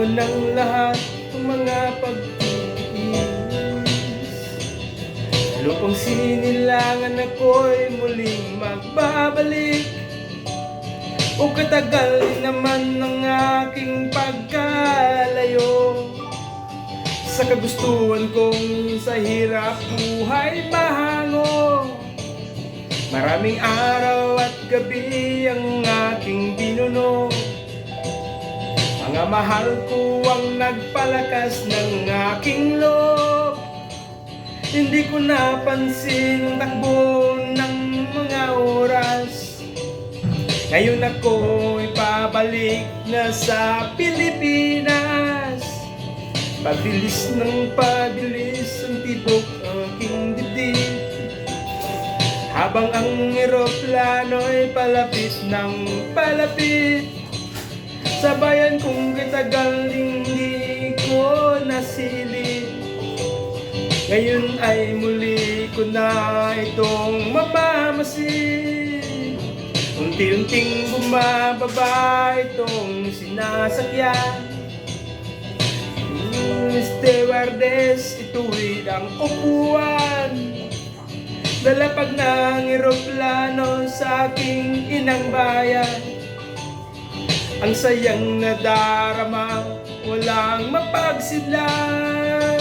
iwan ng lahat ng mga pagtitiis. Sa lupang sinilangan ako'y muling magbabalik. O katagal din naman ng aking pagkalayo sa kagustuhan kong sa hirap buhay mahango. Maraming araw at gabi ang aking binuno. Mga mahal ko ang nagpalakas ng aking loob. Hindi ko napansin ang takbo ng mga oras. Ngayon ako'y pabalik na sa Pilipinas. Pabilis ng pabilis ang tibok aking dibdib, habang ang eroplano'y palapit ng palapit. Sa bayan kong katagal hindi ko nasilip, ngayon ay muli ko na itong mamamasid. Unti-unting bumababa itong sinasakyan. Stewardess, ituwid ang upuan. Lalapag ng eroplano sa aking inang bayan. Ang sayang nadarama, walang mapagsidlan.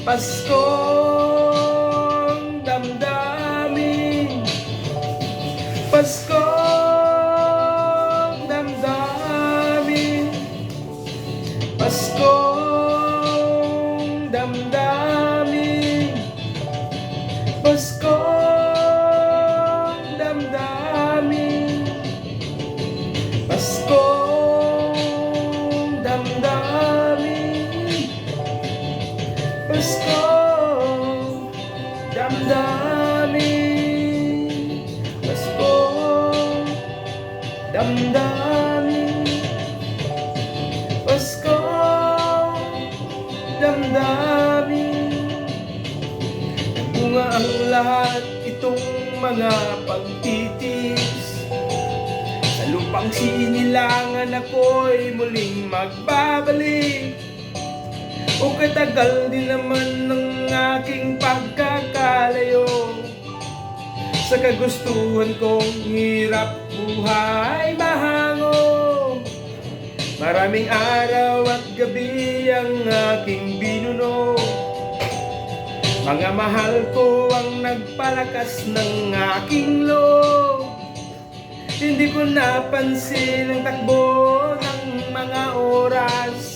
Paskong damdamin, Paskong damdamin, Paskong damdamin, Paskong damdamin, Paskong damdamin, Paskong damdamin, Paskong damdamin, Paskong damdamin. Bunga ang lahat itong mga pagtitis. Sa lupang sinilangan ako'y muling magbabalik. O katagal din naman ng aking pagkakalayo sa kagustuhan kong hirap buhay mahango. Maraming araw at gabi ang aking binuno. Mga mahal ko ang nagpalakas ng aking loob. Hindi ko napansin ang takbo ng mga oras.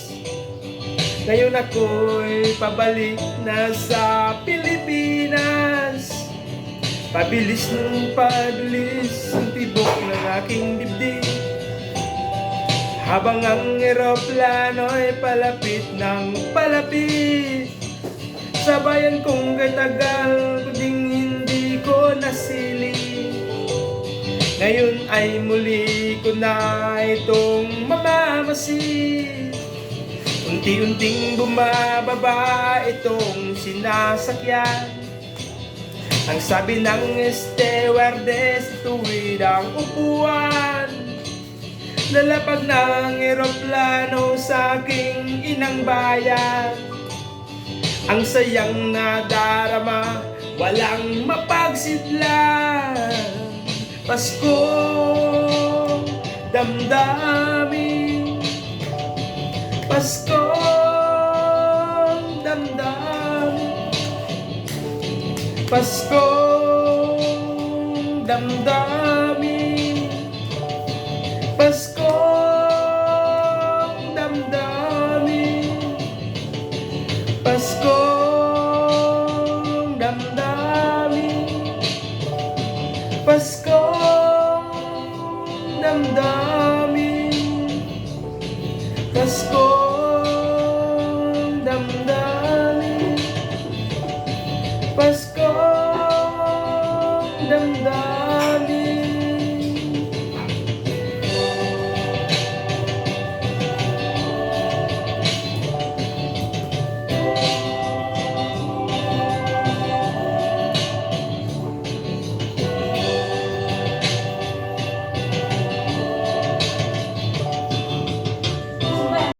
Ngayon ako'y pabalik na sa Pilipinas. Pabilis ng pabilis ang tibok ng aking dibdib, habang ang eroplano'y palapit ng palapit. Sa bayan kong katagal ko ding hindi ko nasilip, ngayon ay muli ko na itong mamamasid. Unti-unting bumababa itong sinasakyan. Ang sabi ng stewardess, tuwid ang upuan. Lalapag ng eroplano sa aking inang bayan. Ang sayang nadarama, walang mapagsidlan. Paskong damdamin, Paskong damdamin, Paskong damdamin,